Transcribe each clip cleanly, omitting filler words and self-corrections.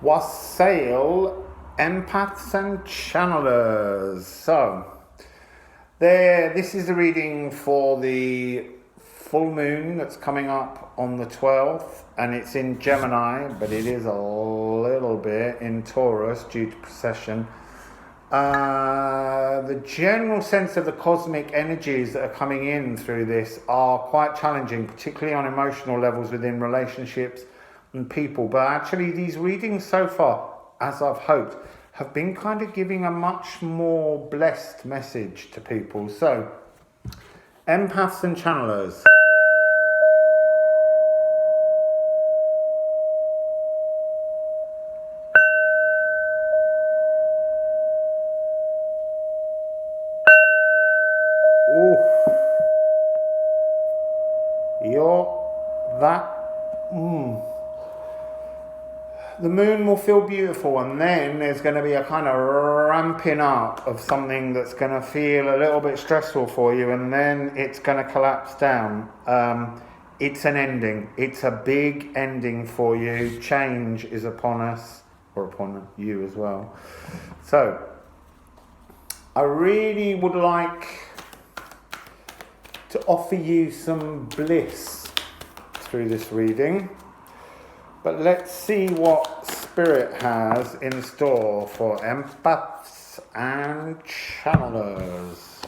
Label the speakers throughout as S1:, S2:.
S1: Wassail, empaths and channelers. So, this is the reading for the full moon that's coming up on the 12th, and it's in Gemini, but it is a little bit in Taurus due to precession. The general sense of the cosmic energies that are coming in through this are quite challenging, particularly on emotional levels within relationships and people. But actually these readings so far, as I've hoped, have been kind of giving a much more blessed message to people. So, empaths and channelers. The moon will feel beautiful, and then there's going to be a kind of ramping up of something that's going to feel a little bit stressful for you, and then it's going to collapse down. It's an ending. It's a big ending for you. Change is upon us, or upon you as well. So, I really would like to offer you some bliss through this reading. But let's see what Spirit has in store for empaths and channelers.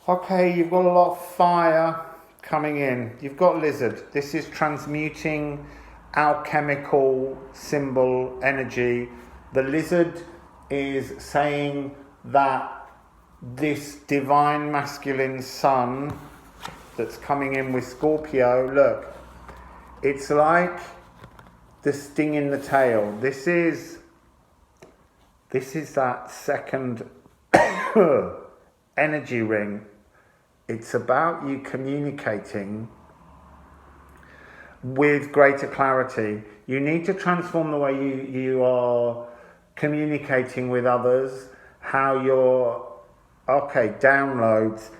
S1: Okay, you've got a lot of fire coming in. You've got lizard. This is transmuting alchemical symbol energy. The lizard is saying that this divine masculine sun that's coming in with Scorpio, look, it's like the sting in the tail. This is that second energy ring. It's about you communicating with greater clarity. You need to transform the way you are communicating with others, how you're, downloads.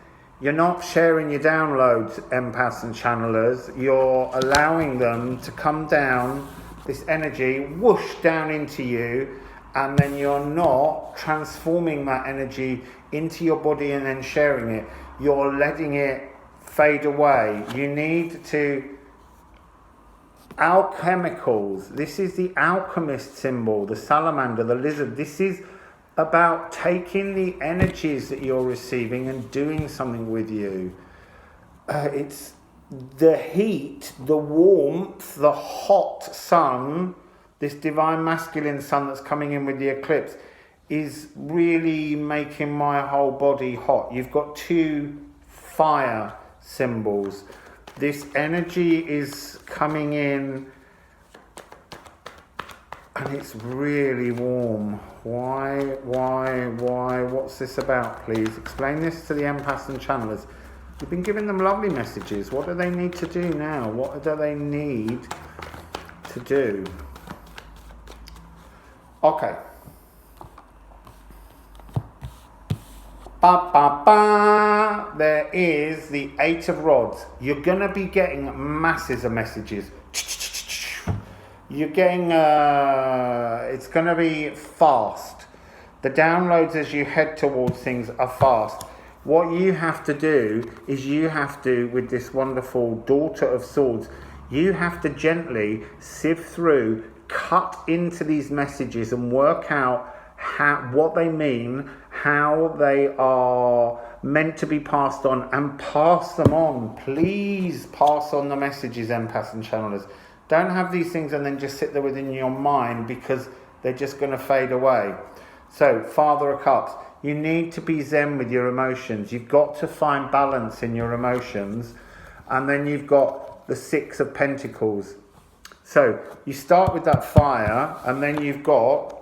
S1: You're not sharing your downloads, empaths and channelers. You're allowing them to come down, this energy, whoosh down into you, and then you're not transforming that energy into your body and then sharing it. You're letting it fade away. You need to... Alchemicals. This is the alchemist symbol, the salamander, the lizard. This is about taking the energies that you're receiving and doing something with you. It's the heat, the warmth, the hot sun, this divine masculine sun that's coming in with the eclipse is really making my whole body hot. You've got two fire symbols. This energy is coming in and it's really warm. Why? What's this about, please? Explain this to the empaths and channelers. You've been giving them lovely messages. What do they need to do now? What do they need to do? Okay. There is the Eight of Rods. You're going to be getting masses of messages. You're getting, it's going to be fast. The downloads as you head towards things are fast. What you have to do is with this wonderful Daughter of Swords, you have to gently sift through, cut into these messages and work out what they mean, how they are meant to be passed on, and pass them on. Please pass on the messages, empaths and channelers. Don't have these things and then just sit there within your mind because they're just going to fade away. So, Father of Cups, you need to be zen with your emotions. You've got to find balance in your emotions. And then you've got the Six of Pentacles. So, you start with that fire, and then you've got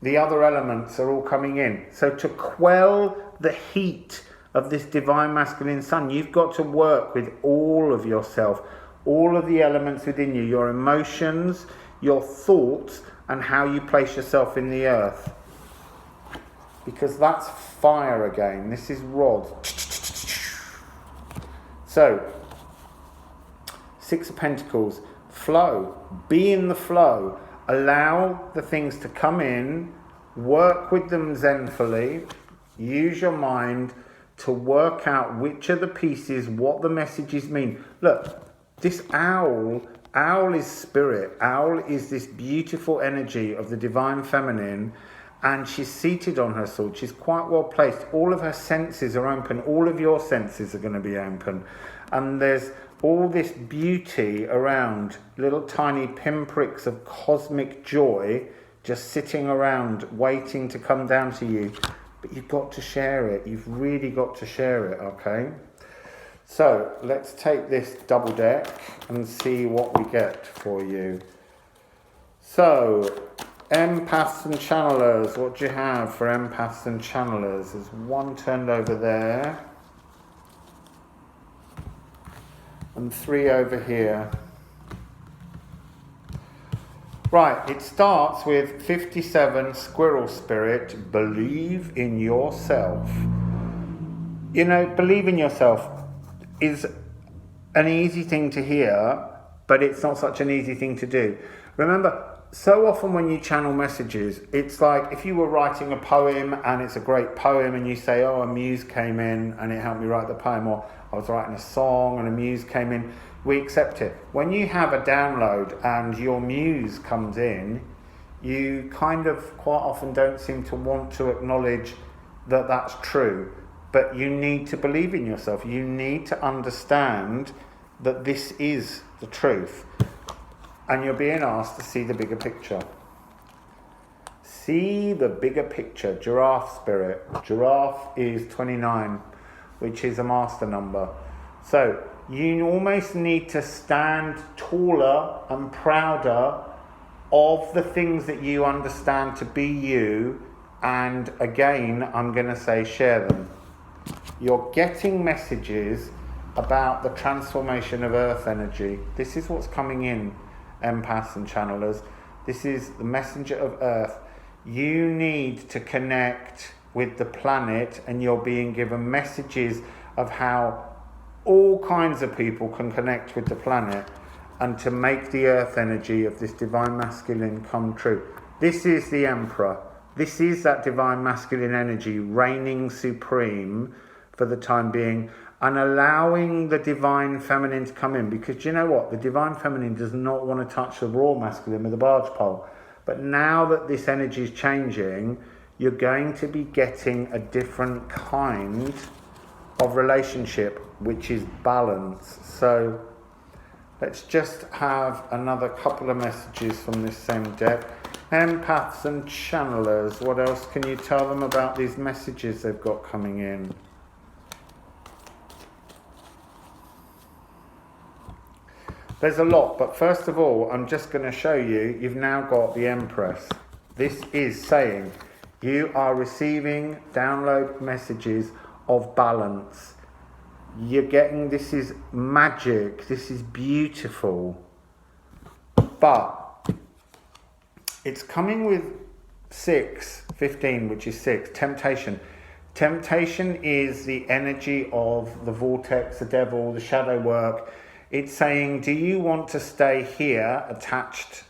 S1: the other elements are all coming in. So, to quell the heat of this divine masculine sun, you've got to work with all of yourself, all of the elements within you, your emotions, your thoughts, and how you place yourself in the earth. Because that's fire again. This is rod. So, Six of Pentacles, flow. Be in the flow. Allow the things to come in, work with them zenfully, use your mind to work out which are the pieces, what the messages mean. Look, this owl is spirit. Owl is this beautiful energy of the divine feminine, and she's seated on her sword. She's quite well placed. All of her senses are open. All of your senses are going to be open. And there's all this beauty around, little tiny pinpricks of cosmic joy just sitting around waiting to come down to you. But you've got to share it. You've really got to share it, okay? So let's take this double deck and see what we get for you. So, empaths and channelers, what do you have for empaths and channelers? There's one turned over there. And 3 over here. Right, it starts with 57, Squirrel Spirit, believe in yourself. You know, believe in yourself is an easy thing to hear, but it's not such an easy thing to do. Remember, so often when you channel messages, it's like if you were writing a poem and it's a great poem and you say, oh, a muse came in and it helped me write the poem, or I was writing a song and a muse came in, we accept it. When you have a download and your muse comes in, you kind of quite often don't seem to want to acknowledge that that's true. But you need to believe in yourself. You need to understand that this is the truth. And you're being asked to see the bigger picture. See the bigger picture. Giraffe spirit. Giraffe is 29, which is a master number. So you almost need to stand taller and prouder of the things that you understand to be you. And again, I'm going to say share them. You're getting messages about the transformation of earth energy. This is what's coming in, empaths and channelers. This is the messenger of earth. You need to connect with the planet, and you're being given messages of how all kinds of people can connect with the planet and to make the earth energy of this divine masculine come true. This is the emperor. This is that divine masculine energy reigning supreme for the time being, and allowing the divine feminine to come in, because you know what, the divine feminine does not want to touch the raw masculine with a barge pole. But now that this energy is changing, you're going to be getting a different kind of relationship, which is balance. So let's just have another couple of messages from this same deck. Empaths and channelers, what else can you tell them about these messages they've got coming in? There's a lot, but first of all, I'm just going to show you, you've now got the Empress. This is saying you are receiving download messages of balance. You're getting, this is magic, this is beautiful. But it's coming with 15, which is 6, temptation. Temptation is the energy of the vortex, the devil, the shadow work. It's saying, do you want to stay here attached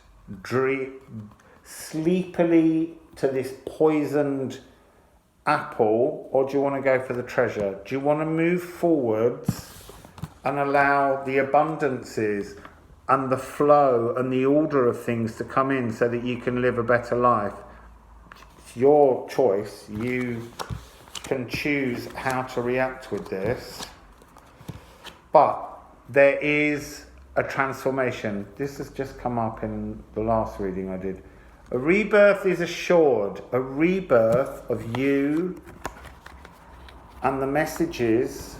S1: sleepily to this poisoned apple, or do you want to go for the treasure? Do you want to move forwards and allow the abundances and the flow and the order of things to come in so that you can live a better life? It's your choice. You can choose how to react with this. But there is a transformation. This has just come up in the last reading I did. A rebirth is assured. A rebirth of you and the messages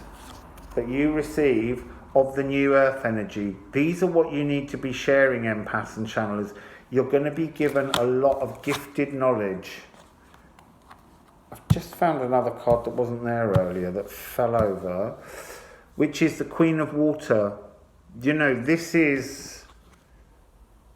S1: that you receive of the new earth energy. These are what you need to be sharing, empaths and channelers. You're going to be given a lot of gifted knowledge. I've just found another card that wasn't there earlier that fell over, which is the Queen of Water. You know, this is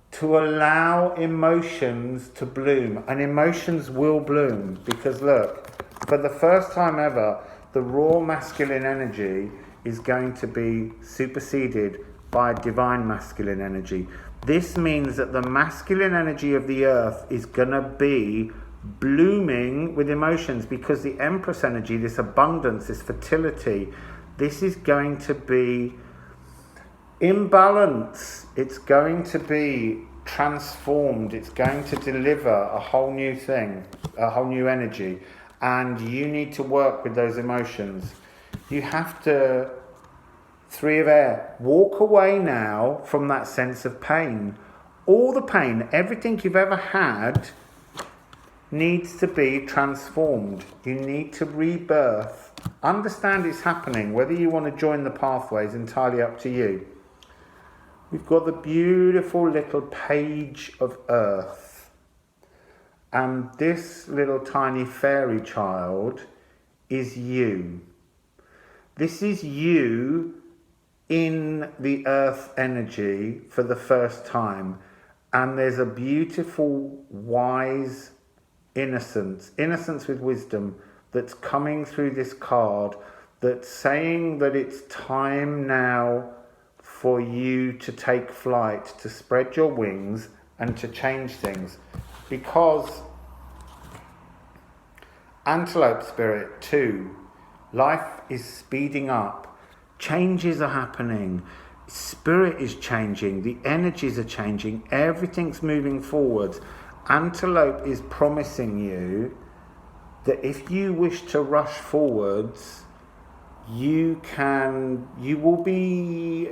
S1: to allow emotions to bloom, and emotions will bloom, because look, for the first time ever, the raw masculine energy is going to be superseded by divine masculine energy. This means that the masculine energy of the earth is going to be blooming with emotions, because the Empress energy, this abundance, this fertility, this is going to be in balance. It's going to be transformed. It's going to deliver a whole new thing, a whole new energy. And you need to work with those emotions. You have to, 3 of air, walk away now from that sense of pain. All the pain, everything you've ever had needs to be transformed. You need to rebirth. Understand it's happening. Whether you want to join the pathway is entirely up to you. We've got the beautiful little page of earth. And this little tiny fairy child is you. This is you in the earth energy for the first time. And there's a beautiful, wise innocence with wisdom that's coming through this card, that's saying that it's time now for you to take flight, to spread your wings and to change things. Because Antelope Spirit 2, life is speeding up, changes are happening, spirit is changing, the energies are changing, everything's moving forwards. Antelope is promising you that if you wish to rush forwards, you will be,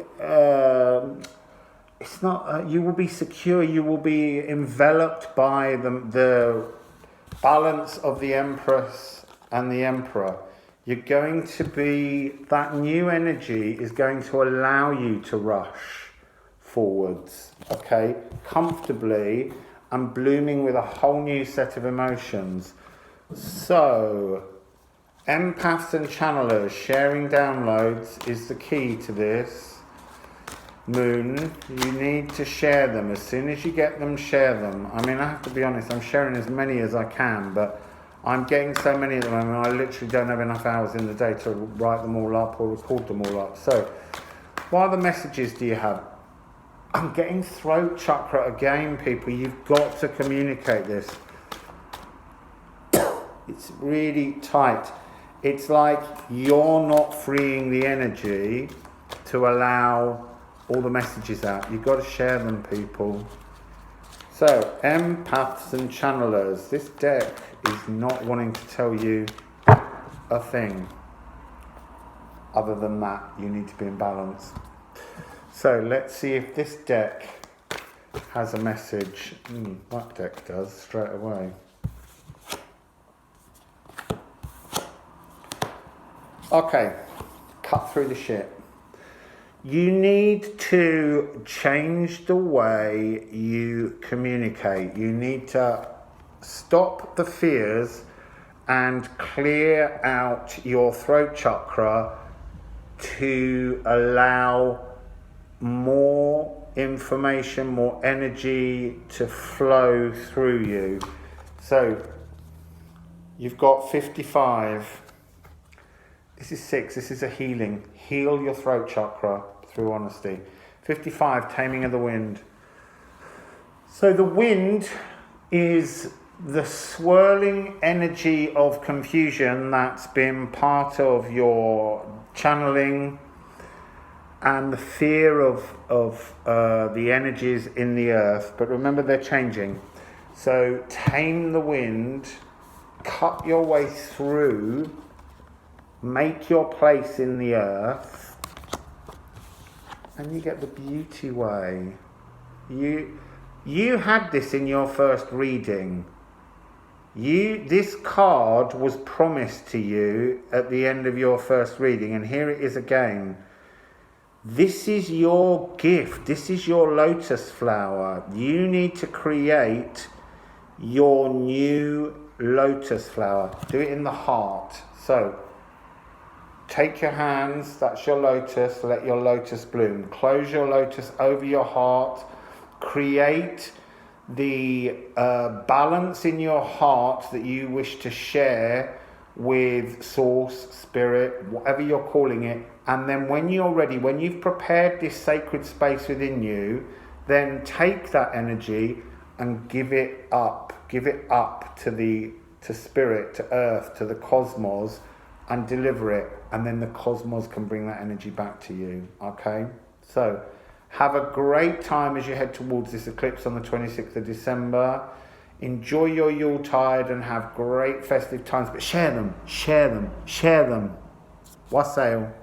S1: you will be secure, you will be enveloped by the balance of the Empress and the Emperor. You're going to be, that new energy is going to allow you to rush forwards, okay, comfortably, and blooming with a whole new set of emotions. So, empaths and channelers, sharing downloads is the key to this. Moon, you need to share them. As soon as you get them, share them. I mean, I have to be honest, I'm sharing as many as I can, but I'm getting so many at the moment, I literally don't have enough hours in the day to write them all up or record them all up. So, what other messages do you have? I'm getting throat chakra again, people. You've got to communicate this. It's really tight. It's like you're not freeing the energy to allow all the messages out. You've got to share them, people. So, empaths and channelers. This deck is not wanting to tell you a thing. Other than that, you need to be in balance. So let's see if this deck has a message. That deck does, straight away. Okay, cut through the shit. You need to change the way you communicate. You need to stop the fears and clear out your throat chakra to allow more information, more energy to flow through you. So you've got 55. This is 6. This is a healing. Heal your throat chakra through honesty. 55, taming of the wind. So the wind is the swirling energy of confusion that's been part of your channeling, and the fear of the energies in the earth. But remember, they're changing. So tame the wind, cut your way through, make your place in the earth, and you get the beauty way. You had this in your first reading. This card was promised to you at the end of your first reading, and here it is again. This is your gift. This is your lotus flower. You need to create your new lotus flower. Do it in the heart. So, take your hands, that's your lotus, let your lotus bloom. Close your lotus over your heart. Create the balance in your heart that you wish to share with source, spirit, whatever you're calling it. And then when you're ready, when you've prepared this sacred space within you, then take that energy and give it up to spirit, to earth, to the cosmos, and deliver it, and then the cosmos can bring that energy back to you. Okay, so have a great time as you head towards this eclipse on the 26th of December. Enjoy your Yuletide and have great festive times, but share them. Wassail.